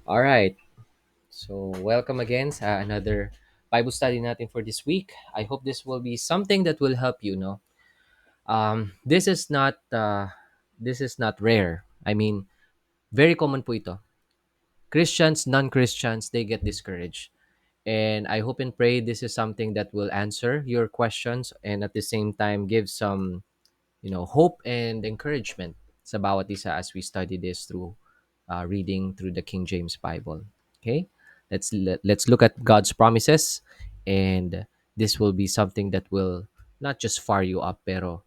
All right. So, welcome again sa another Bible study natin for this week. I hope this will be something that will help you, no? This is not rare. I mean, very common po ito. Christians, non-Christians, they get discouraged. And I hope and pray this is something that will answer your questions and at the same time give some hope and encouragement sa bawat isa as we study this through reading through the King James Bible. Okay, let's look at God's promises, and this will be something that will not just fire you up, pero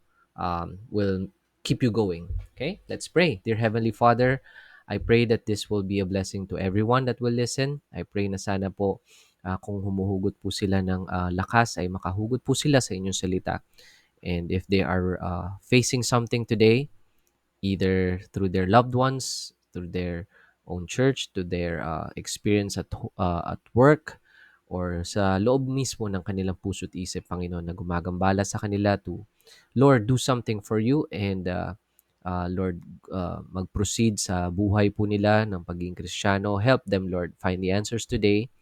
will keep you going. Okay, let's pray. Dear Heavenly Father, I pray that this will be a blessing to everyone that will listen. I pray na sana po kung humuhugot po sila ng lakas ay makahugot po sila sa inyong salita. And if they are facing something today, either through their loved ones, through their own church, to their experience at work, or sa loob mismo ng kanilang puso't isip, Panginoon, na gumagambala sa kanila to, Lord, do something for you and Lord, mag-proceed sa buhay po nila ng pagiging Kristiyano. Help them, Lord, find the answers today.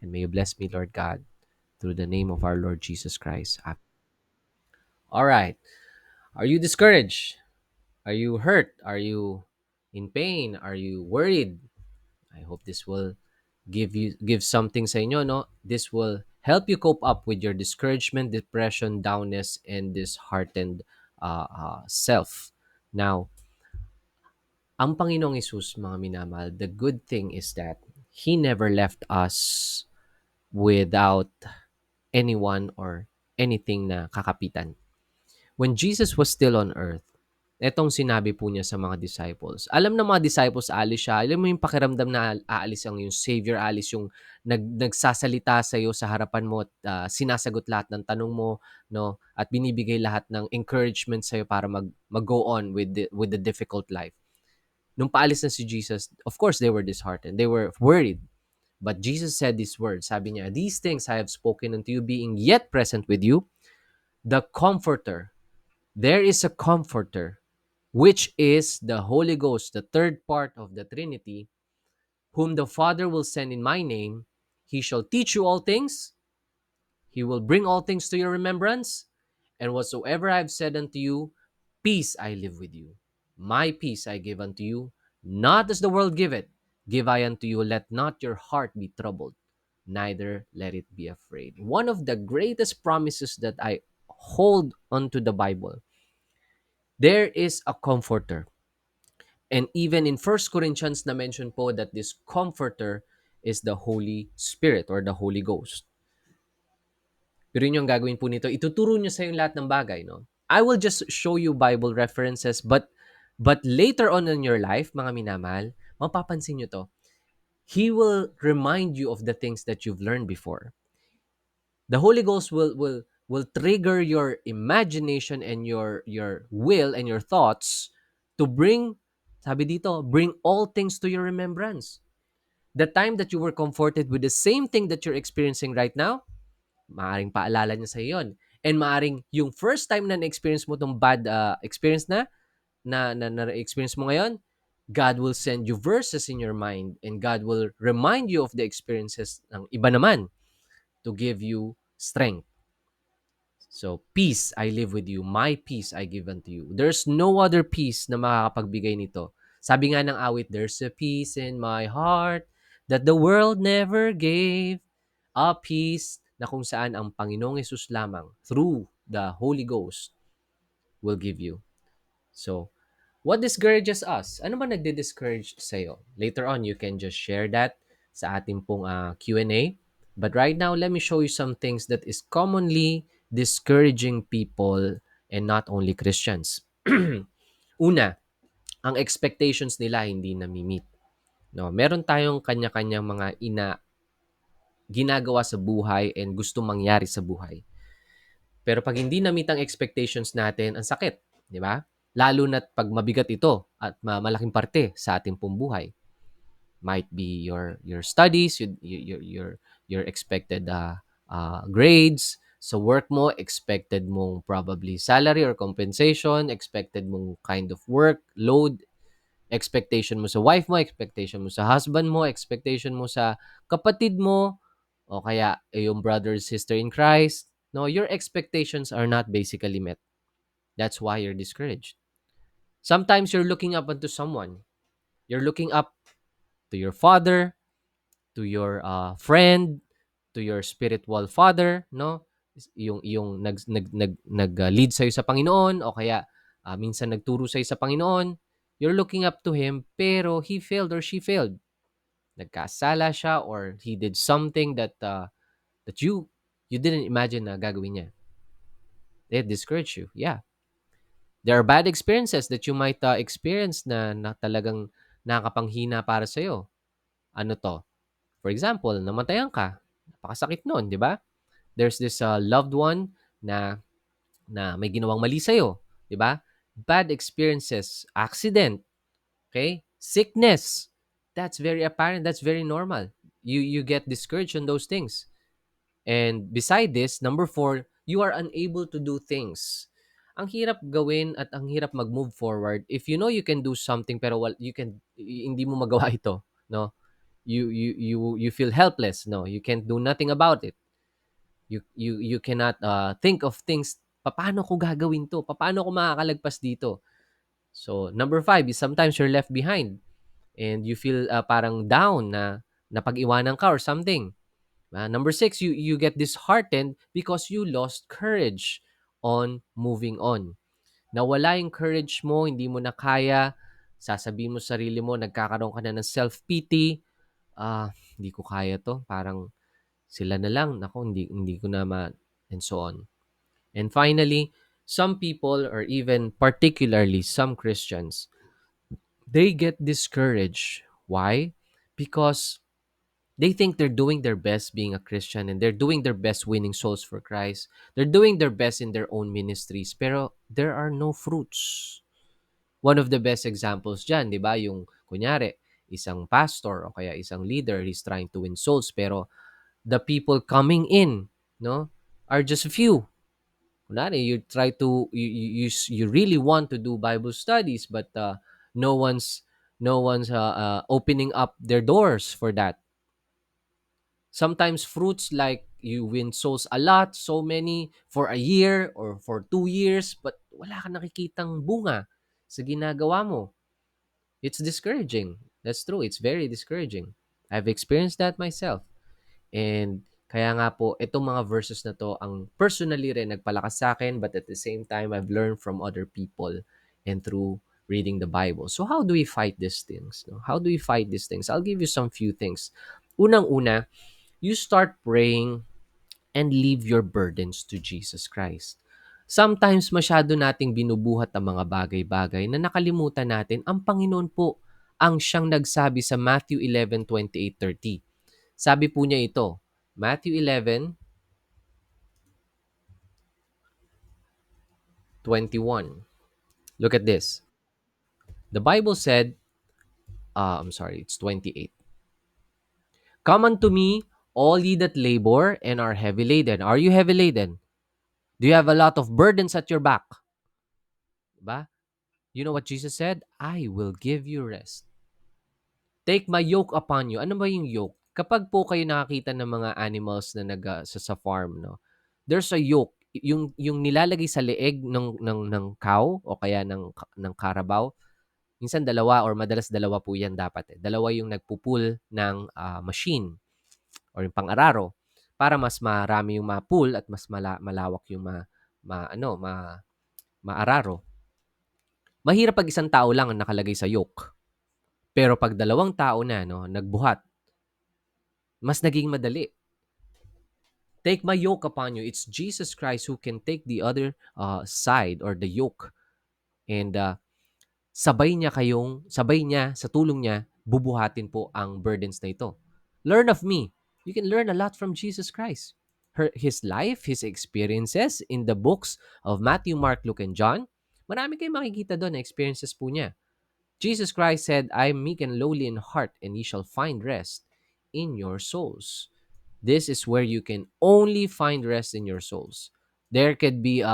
And may you bless me, Lord God, through the name of our Lord Jesus Christ. Amen. All right. Are you discouraged? Are you hurt? Are you in pain? Are you worried? I hope this will give something sa inyo, no? This will help you cope up with your discouragement, depression, downness, and disheartened self. Now, ang Panginoong Hesus, mga minamahal, the good thing is that He never left us without anyone or anything na kakapitan. When Jesus was still on earth, etong sinabi po niya sa mga disciples. Alam ng mga disciples, aalis siya. Alam mo yung pakiramdam na aalis ang yung Savior, aalis yung nagsasalita sa iyo sa harapan mo at sinasagot lahat ng tanong mo, no? At binibigay lahat ng encouragement sa iyo para mag-go on with the difficult life. Nung paalis na si Jesus, of course, they were disheartened. They were worried. But Jesus said these words. Sabi niya, "These things I have spoken unto you, being yet present with you, the Comforter." There is a Comforter, which is the Holy Ghost, the third part of the Trinity, whom the Father will send in my name. He shall teach you all things. He will bring all things to your remembrance. And whatsoever I have said unto you, peace I live with you. My peace I give unto you, not as the world giveth, give I unto you. Let not your heart be troubled, neither let it be afraid. One of the greatest promises that I hold onto the Bible, there is a comforter. And even in First Corinthians na mention po that this comforter is the Holy Spirit or the Holy Ghost. Pero yun yung gagawin po nito. Ituturo niyo sa yung lahat ng bagay, no? I will just show you Bible references, but later on in your life, mga minamahal, mapapansin niyo to. He will remind you of the things that you've learned before. The Holy Ghost will trigger your imagination and your will and your thoughts to bring, sabi dito, bring all things to your remembrance. The time that you were comforted with the same thing that you're experiencing right now, maaring paalala niya sa iyon. And maaring yung first time na na-experience mo tong bad experience na experience mo ngayon, God will send you verses in your mind and God will remind you of the experiences ng iba naman to give you strength. So, peace I live with you. My peace I give unto you. There's no other peace na makakapagbigay nito. Sabi nga ng awit, there's a peace in my heart that the world never gave. A peace na kung saan ang Panginoong Hesus lamang through the Holy Ghost will give you. So, what discourages us? Ano ba nagdi-discourage sa'yo? Later on, you can just share that sa ating pong Q&A. But right now, let me show you some things that is commonly discouraging people and not only Christians. Una, ang expectations nila hindi nami-meet. No, meron tayong kanya-kanyang mga ginagawa sa buhay and gusto mangyari sa buhay. Pero pag hindi na-meet ang expectations natin, ang sakit, di ba? Lalo na't pag mabigat ito at malaking parte sa ating pong buhay. Might be your studies, your expected grades, sa work mo, expected mong probably salary or compensation, expected mong kind of work, load, Expectation mo sa wife mo, expectation mo sa husband mo, expectation mo sa kapatid mo, o kaya yung brother or sister in Christ. No, your expectations are not basically met. That's why you're discouraged. Sometimes you're looking up onto someone. You're looking up to your father, to your friend, to your spiritual father, no? Yung lead sa sa Panginoon, o kaya minsan nagturo sa sa Panginoon. You're looking up to him, pero he failed or she failed. Nagkasala siya, or he did something that you didn't imagine na gagawin niya. It discouraged you. Yeah. There are bad experiences that you might experience na talagang nakakapanghina para sa'yo. Ano to? For example, namatayan ka. Napakasakit nun, di ba? There's this loved one na may ginawang mali sa'yo, di ba? Bad experiences, accident, okay? Sickness. That's very apparent. That's very normal. You get discouraged on those things. And beside this, number four, you are unable to do things. Ang hirap gawin at ang hirap mag-move forward if you know you can do something, pero hindi mo magawa ito, no? You feel helpless, no? You can't do nothing about it. You cannot think of things. Paano ko gagawin to? Paano ko makakalagpas dito? So number five is sometimes you're left behind and you feel parang down na napag-iwanan ka or something. Number six, you get disheartened because you lost courage on moving on. Nawala yung courage mo, hindi mo na kaya, sasabihin mo sa sarili mo, nagkakaroon ka na ng self-pity, hindi ko kaya to, parang sila na lang, nako, hindi ko na and so on. And finally, some people, or even particularly some Christians, they get discouraged. Why? Because they think they're doing their best being a Christian, and they're doing their best winning souls for Christ. They're doing their best in their own ministries, pero there are no fruits. One of the best examples dyan, di ba? Yung, kunyari, isang pastor o kaya isang leader, he's trying to win souls, pero the people coming in, no, are just a few. Kunwari, you really want to do Bible studies, but no one's opening up their doors for that. Sometimes fruits like you win souls a lot, so many, for a year or for 2 years, but wala ka nakikitang bunga sa ginagawa mo. It's discouraging. That's true. It's very discouraging. I've experienced that myself. And kaya nga po, itong mga verses na to, ang personally rin nagpalakas sa akin, but at the same time, I've learned from other people and through reading the Bible. So how do we fight these things? No? How do we fight these things? I'll give you some few things. Unang-una, you start praying and leave your burdens to Jesus Christ. Sometimes masyado nating binubuhat ang mga bagay-bagay na nakalimutan natin ang Panginoon po ang siyang nagsabi sa Matthew 11:28-30. Sabi po niya ito, Matthew 11:21. Look at this. The Bible said, I'm sorry, it's 28. Come unto me, all ye that labor and are heavy laden. Are you heavy laden? Do you have a lot of burdens at your back? Diba? You know what Jesus said? I will give you rest. Take my yoke upon you. Ano ba yung yoke? Kapag po kayo nakakita ng mga animals na sa farm, no? There's a yoke. Yung nilalagay sa leeg ng cow o kaya ng carabao. Minsan dalawa or madalas dalawa po 'yan dapat. Dalawa yung nagpupul ng machine or yung pang-araro para mas marami yung ma-pull at mas malawak yung maararo. Mahirap pag isang tao lang ang nakalagay sa yoke. Pero pag dalawang tao na, no, nagbuhat, mas naging madali. Take my yoke upon you. It's Jesus Christ who can take the other side or the yoke. And sabay niya, sa tulong niya, bubuhatin po ang burdens na ito. Learn of me. You can learn a lot from Jesus Christ. His life, his experiences in the books of Matthew, Mark, Luke, and John. Marami kayong makikita doon na experiences po niya. Jesus Christ said, I am meek and lowly in heart, and ye shall find rest in your souls. This is where you can only find rest in your souls. There could be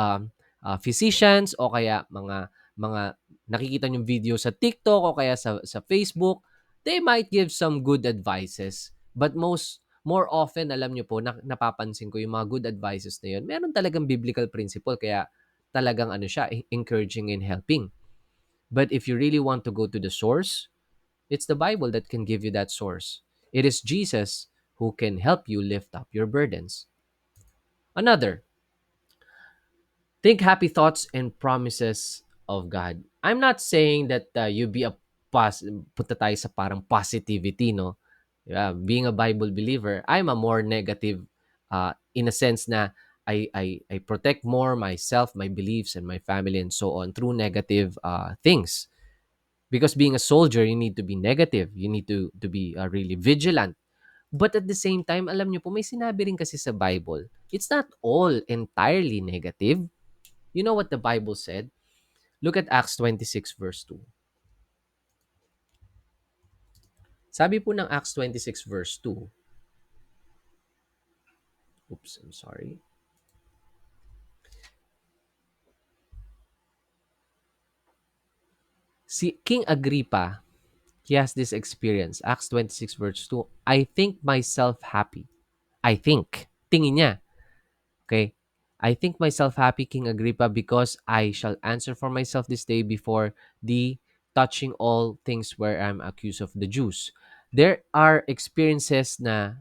physicians o kaya mga mga nakikita niyong video sa TikTok o kaya sa Facebook, they might give some good advices. But more often, alam niyo po, napapansin ko yung mga good advices na yun, meron talagang biblical principle, kaya talagang ano siya, encouraging and helping. But if you really want to go to the source, it's the Bible that can give you that source. It is Jesus who can help you lift up your burdens. Another, think happy thoughts and promises of God. I'm not saying that you be a punta tayo sa parang positivity, no? Yeah, being a Bible believer, I'm a more negative in a sense na I protect more myself, my beliefs, and my family and so on through negative things. Because being a soldier, you need to be negative. You need to be really vigilant. But at the same time, alam niyo po, may sinabi rin kasi sa Bible, it's not all entirely negative. You know what the Bible said? Look at Acts 26 verse 2. Sabi po ng Acts 26 verse 2, oops, I'm sorry. Si King Agrippa, he has this experience. Acts 26 verse 2, I think myself happy. I think. Tingin niya. Okay? I think myself happy, King Agrippa, because I shall answer for myself this day before thee, touching all things where I'm accused of the Jews. There are experiences na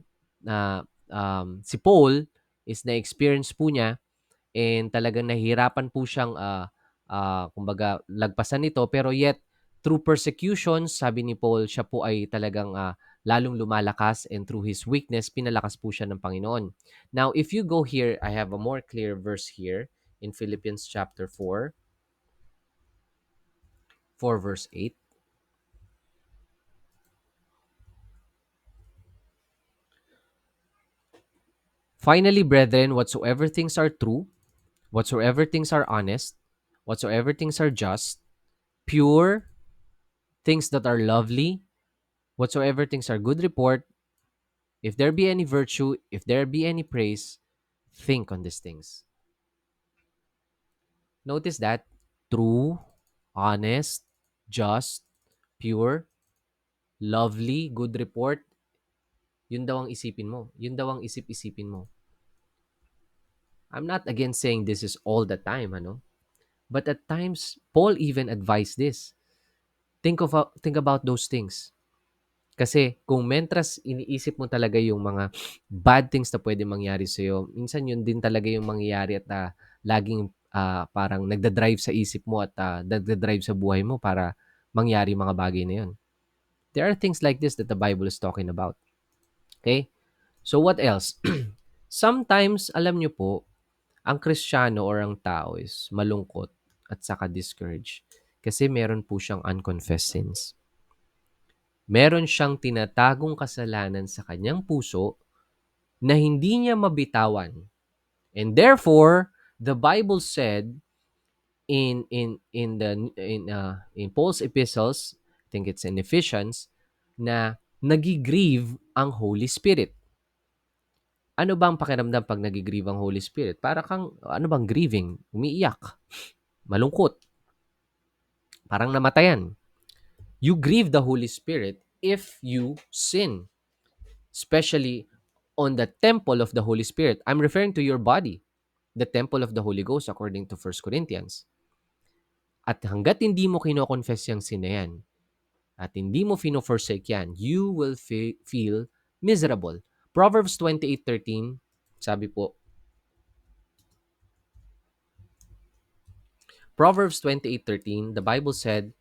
si Paul is na-experience po niya, and talagang nahihirapan po siyang kumbaga lagpasan nito, pero yet through persecutions, sabi ni Paul, siya po ay talagang lalong lumalakas, and through his weakness pinalakas po siya ng Panginoon. Now if you go here, I have a more clear verse here in Philippians chapter 4 verse 8. Finally, brethren, whatsoever things are true, whatsoever things are honest, whatsoever things are just, pure, things that are lovely, whatsoever things are good report, if there be any virtue, if there be any praise, think on these things. Notice that true, honest, just, pure, lovely, good report, yun daw ang isipin mo. Yun daw ang isip-isipin mo. I'm not again saying this is all the time, ano? But at times, Paul even advised this. Think about those things. Kasi kung mentras iniisip mo talaga yung mga bad things na pwede mangyari sa'yo, minsan yun din talaga yung mangyayari at laging parang nagdadrive sa isip mo at nagdadrive sa buhay mo para mangyari mga bagay na yun. There are things like this that the Bible is talking about. Okay? So what else? Sometimes, alam nyo po, ang Kristiyano or ang tao is malungkot at saka discouraged kasi meron po siyang unconfessed sins. Meron siyang tinatagong kasalanan sa kanyang puso na hindi niya mabitawan. And therefore, the Bible said in Paul's epistles, I think it's in Ephesians, na nagigrieve ang Holy Spirit. Ano bang pakiramdam pag nagigrieve ang Holy Spirit? Para kang, ano bang grieving? Umiiyak, malungkot, parang namatayan. You grieve the Holy Spirit if you sin, especially on the temple of the Holy Spirit. I'm referring to your body, the temple of the Holy Ghost according to 1 Corinthians. At hanggat hindi mo kino-confess yung sin na yan, at hindi mo fino-forsake yan, you will feel miserable. Proverbs 28:13, sabi po, Proverbs 28:13, the Bible said,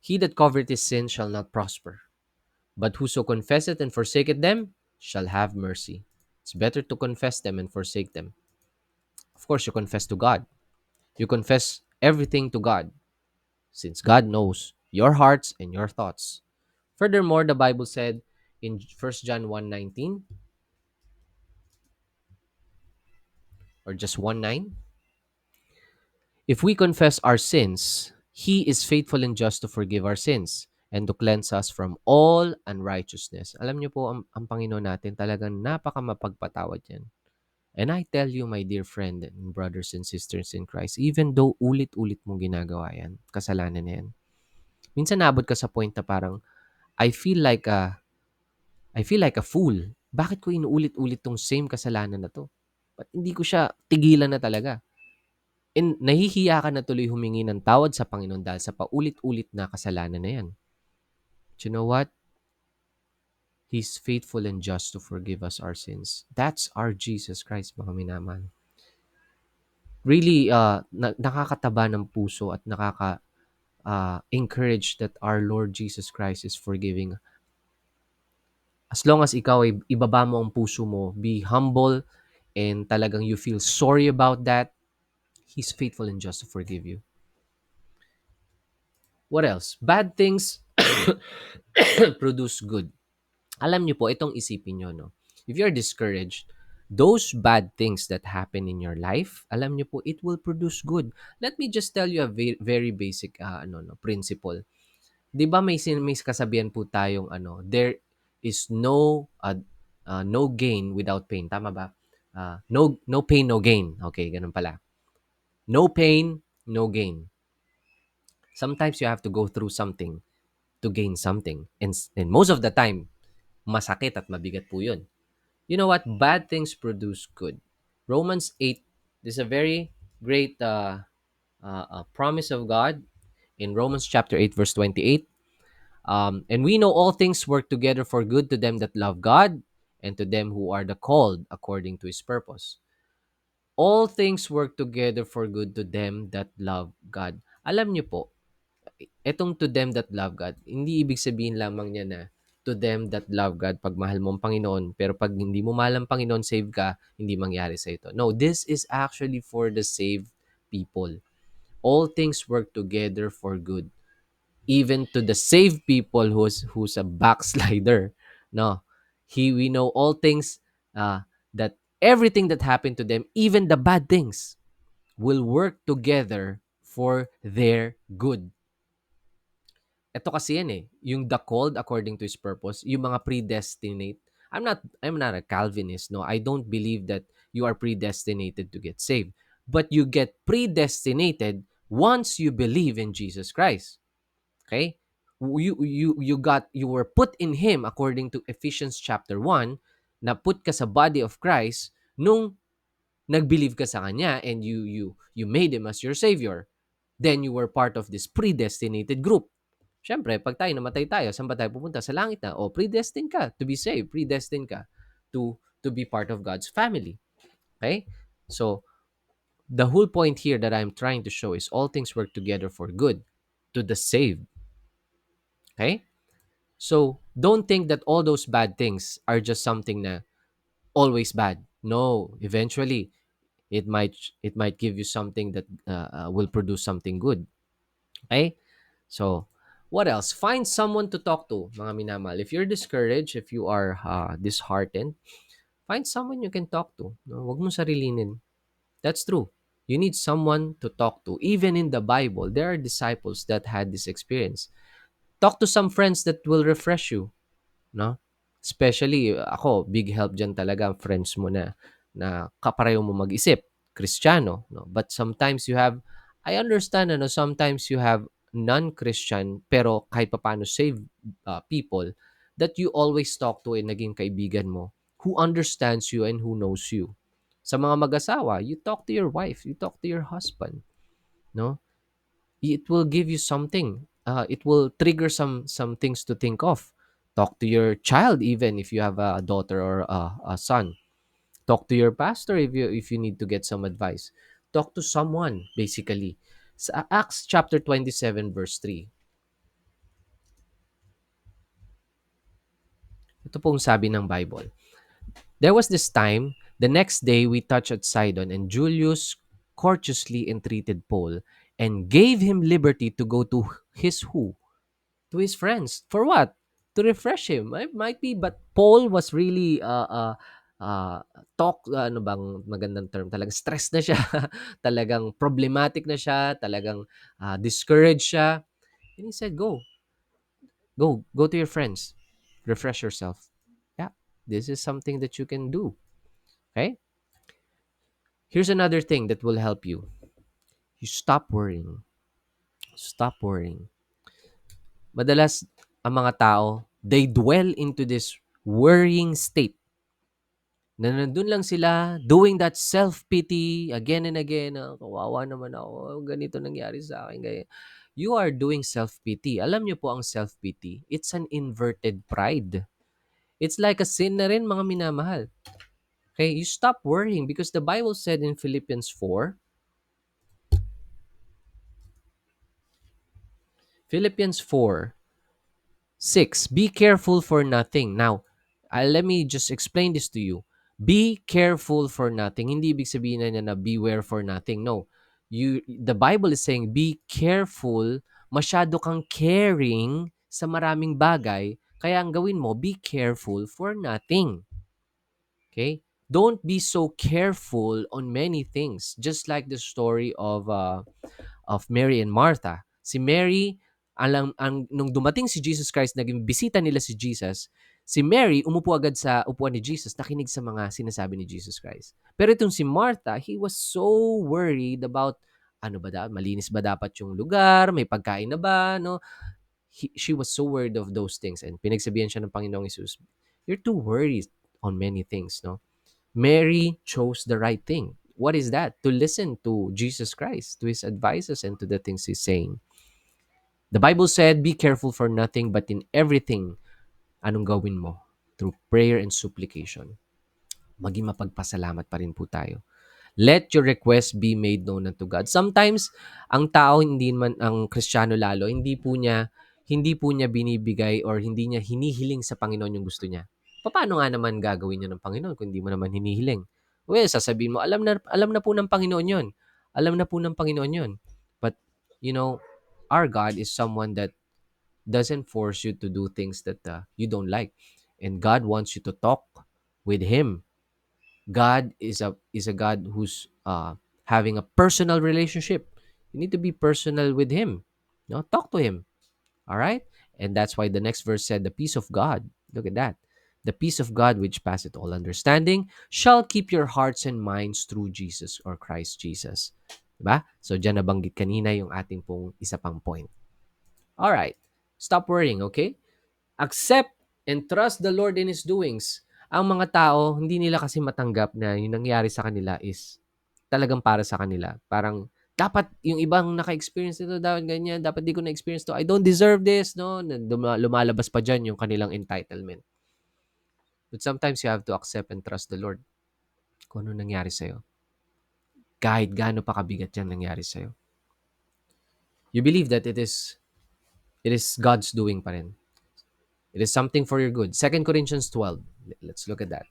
He that covereth his sin shall not prosper, but whoso confesseth and forsaketh them shall have mercy. It's better to confess them and forsake them. Of course, you confess to God. You confess everything to God, since God knows your hearts and your thoughts. Furthermore, the Bible said in 1 John 1:19, or just 1:9, if we confess our sins, He is faithful and just to forgive our sins and to cleanse us from all unrighteousness. Alam niyo po, ang Panginoon natin talagang napaka mapagpatawad yan. And I tell you, my dear friend and brothers and sisters in Christ, even though ulit-ulit mong ginagawa yan, kasalanan na yan, minsan naabot ka sa point na parang, I feel like a, I feel like a fool. Bakit ko inuulit-ulit tong same kasalanan na to? Ba't hindi ko siya tigilan na talaga? And nahihiya ka na tuloy humingi ng tawad sa Panginoon dahil sa paulit-ulit na kasalanan na yan. But you know what? He's faithful and just to forgive us our sins. That's our Jesus Christ, mga minamahal. Really, nakakataba ng puso at encourage that our Lord Jesus Christ is forgiving. As long as ikaw ay ibaba mo ang puso mo, be humble, and talagang you feel sorry about that, He's faithful and just to forgive you. What else? Bad things produce good. Alam niyo po, itong isipin niyo, no? If you're discouraged, those bad things that happen in your life, alam niyo po, it will produce good. Let me just tell you a very basic principle. 'Di ba may kasabihan po tayong there is no gain without pain, tama ba? No pain, no gain. Okay, ganun pala. No pain, no gain. Sometimes you have to go through something to gain something. And most of the time, masakit at mabigat po 'yun. You know what? Bad things produce good. Romans 8, this is a very great promise of God in Romans chapter 8, verse 28. And we know all things work together for good to them that love God and to them who are the called according to His purpose. All things work together for good to them that love God. Alam niyo po, etong to them that love God, hindi ibig sabihin lamang niya na to them that love God pag mahal mo ang Panginoon, pero pag hindi mo mahal ang Panginoon, save ka, hindi mangyari sa ito. No, this is actually for the saved people. All things work together for good, even to the saved people who's a backslider. No, we know all things, that everything that happened to them, even the bad things, will work together for their good. Ito kasi yan eh, yung the called according to His purpose, yung mga predestinate. I'm not a Calvinist, no. I don't believe that you are predestinated to get saved. But you get predestinated once you believe in Jesus Christ. Okay? You were put in Him according to Ephesians chapter 1, na put ka sa body of Christ nung nag-believe ka sa Kanya and you made Him as your Savior. Then you were part of this predestinated group. Siyempre, pag namatay tayo, saan ba tayo pupunta? Sa langit na. O, predestined ka to be saved. Predestined ka to be part of God's family. Okay? So, the whole point here that I'm trying to show is all things work together for good to the saved. Okay? So, don't think that all those bad things are just something na always bad. No, eventually it might it might give you something that will produce something good. Okay? So, what else? Find someone to talk to, mga minamal. If you're discouraged, if you are disheartened, find someone you can talk to. No, wag mo sarilinin. That's true. You need someone to talk to. Even in the Bible, there are disciples that had this experience. Talk to some friends that will refresh you, no? Especially ako, big help diyan talaga ang friends mo na kapareho mo mag-isip, Kristiyano, no? But sometimes you have, I understand, sometimes you have non-Christian pero kahit papaano saved people that you always talk to and naging kaibigan mo, who understands you and who knows you. Sa mga mag-asawa, you talk to your wife, you talk to your husband, no? It will give you something. It will trigger some things to think of. Talk to your child, even if you have a daughter or a son. Talk to your pastor if you need to get some advice. Talk to someone, basically. Sa Acts chapter 27 verse 3. Ito pong sabi ng Bible. There was this time, the next day we touched at Sidon, and Julius courteously entreated Paul and gave him liberty to go to his who? To his friends. For what? To refresh him. Might be, but Paul was really ano bang magandang term? Talagang stressed na siya. Talagang problematic na siya. Talagang discouraged siya. And he said, go to your friends. Refresh yourself. Yeah, this is something that you can do. Okay? Here's another thing that will help you. You stop worrying. Stop worrying. Madalas, ang mga tao, they dwell into this worrying state na nandun lang sila doing that self-pity again and again. Kawawa naman ako. Ganito nangyari sa akin. Ganyan. You are doing self-pity. Alam niyo po ang self-pity, it's an inverted pride. It's like a sin na rin, mga minamahal. Okay, you stop worrying because the Bible said in Philippians 4, 6, be careful for nothing. Now, let me just explain this to you. Be careful for nothing. Hindi ibig sabihin na niya na beware for nothing. No. The Bible is saying, be careful. Masyado kang caring sa maraming bagay. Kaya ang gawin mo, be careful for nothing. Okay? Don't be so careful on many things. Just like the story of Mary and Martha. Si Mary, nung dumating si Jesus Christ, naging bisita nila si Jesus, si Mary umupo agad sa upuan ni Jesus, nakinig sa mga sinasabi ni Jesus Christ. Pero itong si Martha, he was so worried about ano ba malinis ba dapat yung lugar, may pagkain na ba, no? She was so worried of those things and pinagsabihan siya ng Panginoong Jesus, you're too worried on many things, no? Mary chose the right thing. What is that? To listen to Jesus Christ, to his advices, and to the things he's saying. The Bible said, be careful for nothing, but in everything, anong gawin mo? Through prayer and supplication. Maging mapagpasalamat pa rin po tayo. Let your request be made known unto God. Sometimes, ang tao, hindi man, ang Kristiyano lalo, hindi po niya binibigay or hindi niya hinihiling sa Panginoon yung gusto niya. Paano nga naman gagawin niyo ng Panginoon kung hindi mo naman hinihiling? Well, sasabihin mo, alam na po ng Panginoon yon. Alam na po ng Panginoon yon. But, our God is someone that doesn't force you to do things that you don't like. And God wants you to talk with Him. God is a God who's having a personal relationship. You need to be personal with Him. Talk to Him. All right? And that's why the next verse said, the peace of God. Look at that. The peace of God, which passeth all understanding, shall keep your hearts and minds through Jesus or Christ Jesus. Diba? So, dyan nabanggit kanina yung ating pong isa pang point. All right. Stop worrying, okay? Accept and trust the Lord in His doings. Ang mga tao, hindi nila kasi matanggap na yung nangyari sa kanila is talagang para sa kanila. Parang, dapat yung ibang naka-experience nito, dapat ganyan, dapat di ko na-experience to. I don't deserve this, no? Lumalabas pa dyan yung kanilang entitlement. But sometimes you have to accept and trust the Lord kung ano nangyari sa'yo. Kahit gaano pa kabigat yan nangyari sa'yo. You believe that it is God's doing pa rin. It is something for your good. 2 Corinthians 12. Let's look at that.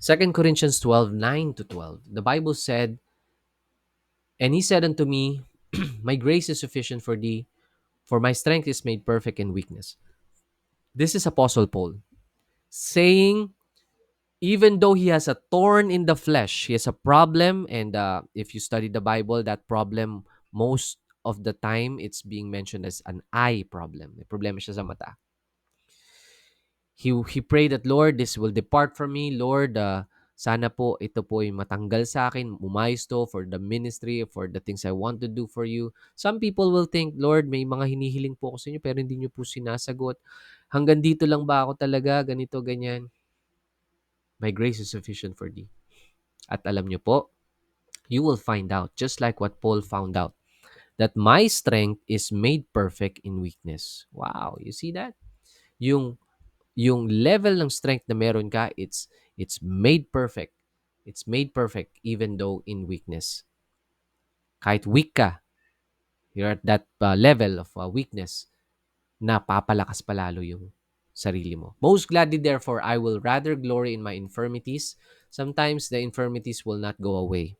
2 Corinthians 12, 9 to 12. The Bible said, and he said unto me, my grace is sufficient for thee, for my strength is made perfect in weakness. This is Apostle Paul saying, even though he has a thorn in the flesh, he has a problem, and if you study the Bible, that problem, most of the time, it's being mentioned as an eye problem. May problema siya sa mata. He prayed that, Lord, this will depart from me. Lord, sana po ito po ay matanggal sa akin, umayos to for the ministry, for the things I want to do for you. Some people will think, Lord, may mga hinihiling po ako sa inyo pero hindi niyo po sinasagot. Hanggang dito lang ba ako talaga? Ganito, ganyan. My grace is sufficient for thee. At alam niyo po, you will find out, just like what Paul found out, that my strength is made perfect in weakness. Wow, you see that? Yung level ng strength na meron ka, it's made perfect. It's made perfect even though in weakness. Kahit weak ka, you're at that level of weakness, napapalakas palalo yung sarili mo. Most gladly, therefore, I will rather glory in my infirmities. Sometimes the infirmities will not go away.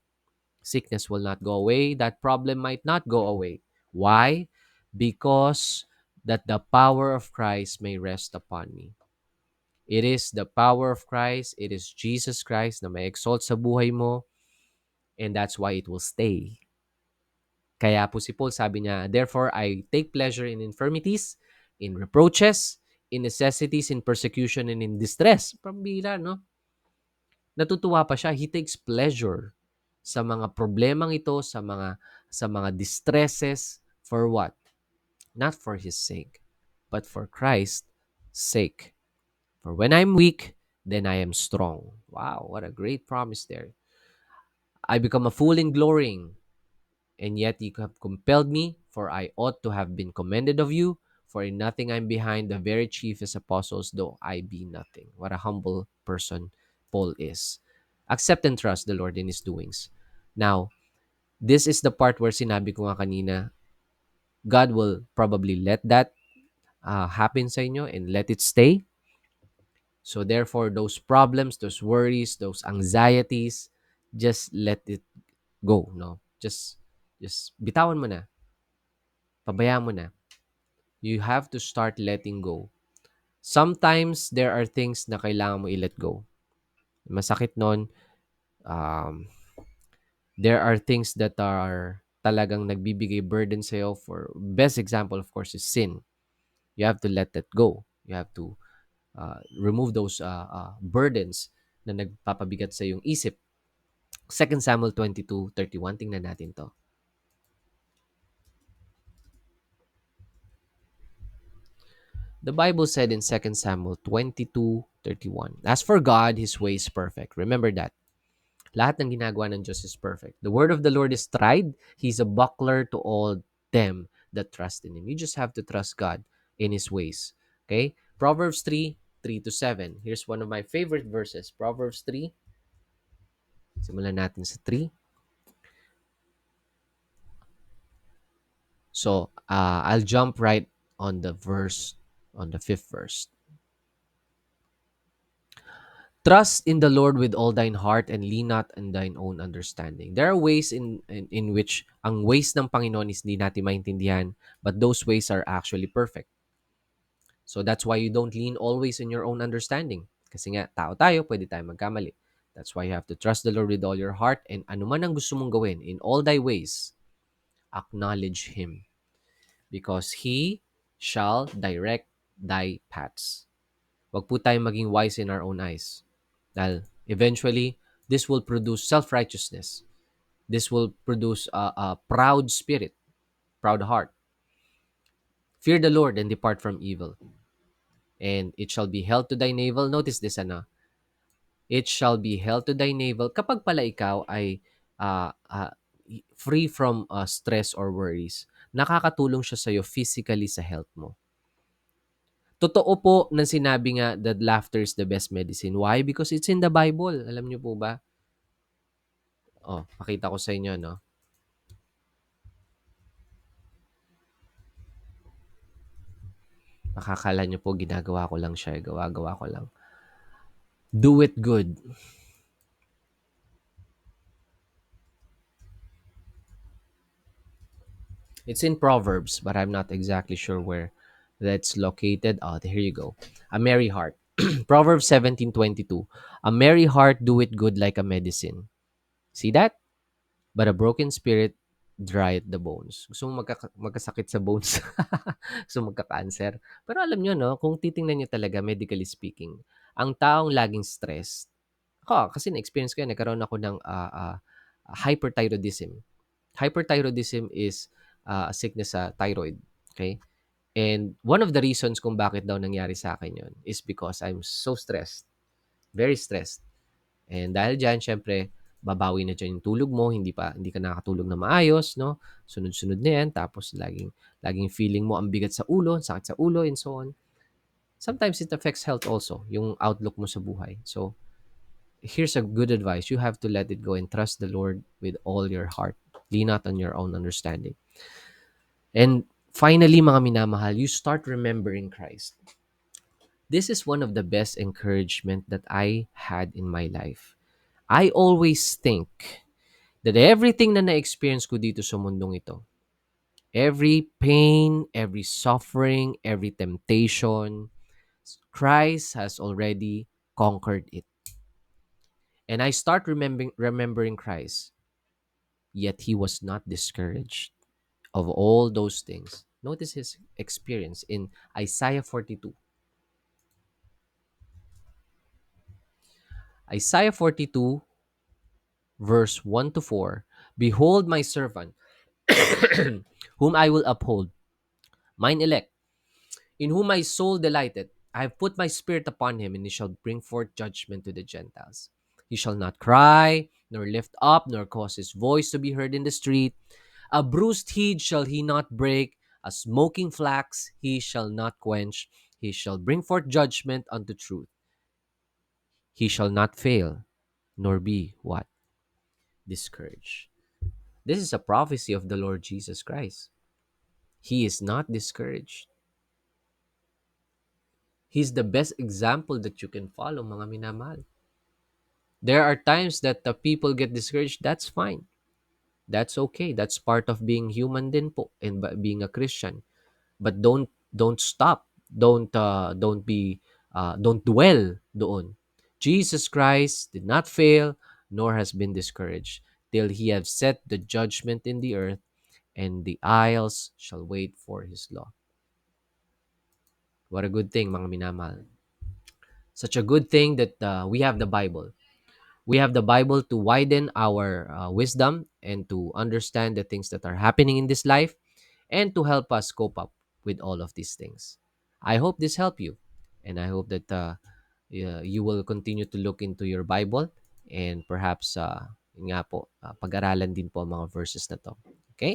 Sickness will not go away. That problem might not go away. Why? Because that the power of Christ may rest upon me. It is the power of Christ. It is Jesus Christ na may exalt sa buhay mo. And that's why it will stay. Kaya po si Paul sabi niya, therefore I take pleasure in infirmities, in reproaches, in necessities, in persecution, and in distress. Pambira, no? Natutuwa pa siya. He takes pleasure sa mga problemang ito, sa mga distresses. For what? Not for his sake, but for Christ's sake. For when I'm weak, then I am strong. Wow, what a great promise there. I become a fool in glorying, and yet you have compelled me, for I ought to have been commended of you. For in nothing I'm behind the very chiefest apostles, though I be nothing. What a humble person Paul is. Accept and trust the Lord in his doings. Now, this is the part where sinabi ko nga kanina, God will probably let that happen sa inyo and let it stay. So therefore, those problems, those worries, those anxieties, just let it go, no? Just bitawan mo na. Pabayaan mo na. You have to start letting go. Sometimes there are things na kailangan mo i-let go. Masakit nun. Um, there are things that are talagang nagbibigay burden sa'yo. For best example, of course, is sin. You have to let that go. You have to remove those burdens na nagpapabigat sa iyong isip. 2 Samuel 22:31. Tingnan natin to. The Bible said in 2 Samuel 22:31, as for God, His way is perfect. Remember that. Lahat ng ginagawa ng Diyos is perfect. The word of the Lord is tried. He's a buckler to all them that trust in Him. You just have to trust God in His ways. Okay? Proverbs 3:3-7. Here's one of my favorite verses. Proverbs 3. Simulan natin sa 3. So, I'll jump right on the fifth verse. Trust in the Lord with all thine heart and lean not on thine own understanding. There are ways in which ang ways ng Panginoon is hindi natin maintindihan, but those ways are actually perfect. So that's why you don't lean always on your own understanding. Kasi nga, tao tayo, pwede tayo magkamali. That's why you have to trust the Lord with all your heart, and anuman ang gusto mong gawin, in all thy ways, acknowledge Him, because He shall direct thy paths. Wag po tayong maging wise in our own eyes. Dahil eventually, this will produce self-righteousness. This will produce a proud spirit, proud heart. Fear the Lord and depart from evil. And it shall be held to thy navel. Notice this, ano? It shall be held to thy navel kapag pala ikaw ay free from stress or worries. Nakakatulong siya sa'yo physically sa health mo. Totoo po na sinabi nga that laughter is the best medicine. Why? Because it's in the Bible. Alam niyo po ba? Oh, pakita ko sa inyo, no? Makakala niyo po ginagawa ko lang siya, gawa-gawa ko lang. Do it good. It's in Proverbs, but I'm not exactly sure where that's located. Oh, here you go. A merry heart. Proverbs 17:22. A merry heart doeth good like a medicine. See that? But a broken spirit drieth the bones. Gusto mo magkasakit sa bones? Gusto mo magka-cancer? Pero alam nyo, no, kung titingnan nyo talaga, medically speaking, ang taong laging stressed, ako, kasi na-experience ko yan, nagkaroon ako ng hyperthyroidism. Hyperthyroidism is a sickness sa thyroid. Okay? And one of the reasons kung bakit daw nangyari sa akin yun is because I'm so stressed. Very stressed. And dahil dyan, syempre, babawi na dyan yung tulog mo, hindi ka nakatulog na maayos, no? Sunod-sunod na yan, tapos laging feeling mo ang bigat sa ulo, sakit sa ulo, and so on. Sometimes it affects health also, yung outlook mo sa buhay. So, here's a good advice. You have to let it go and trust the Lord with all your heart. Lean not on your own understanding. And finally, mga minamahal, you start remembering Christ. This is one of the best encouragement that I had in my life. I always think that everything na na-experience ko dito sa mundong ito, every pain, every suffering, every temptation, Christ has already conquered it. And I start remembering Christ, yet he was not discouraged of all those things. Notice his experience in Isaiah 42. Isaiah 42, verse 1 to 4. Behold my servant, whom I will uphold, mine elect, in whom my soul delighted. I have put my spirit upon him, and he shall bring forth judgment to the Gentiles. He shall not cry, nor lift up, nor cause his voice to be heard in the street. A bruised heed shall he not break, a smoking flax he shall not quench. He shall bring forth judgment unto truth. He shall not fail, nor be what? Discouraged. This is a prophecy of the Lord Jesus Christ. He is not discouraged. He's the best example that you can follow, mga minamahal. There are times that the people get discouraged. That's fine. That's okay. That's part of being human din po and being a Christian. But don't stop. Don't dwell doon. Jesus Christ did not fail nor has been discouraged till he have set the judgment in the earth, and the isles shall wait for his law. What a good thing, mga minamahal. Such a good thing that we have the Bible. We have the Bible to widen our wisdom and to understand the things that are happening in this life and to help us cope up with all of these things. I hope this helped you, and I hope that you will continue to look into your Bible and perhaps yun nga po, pag-aralan din po ang mga verses na to.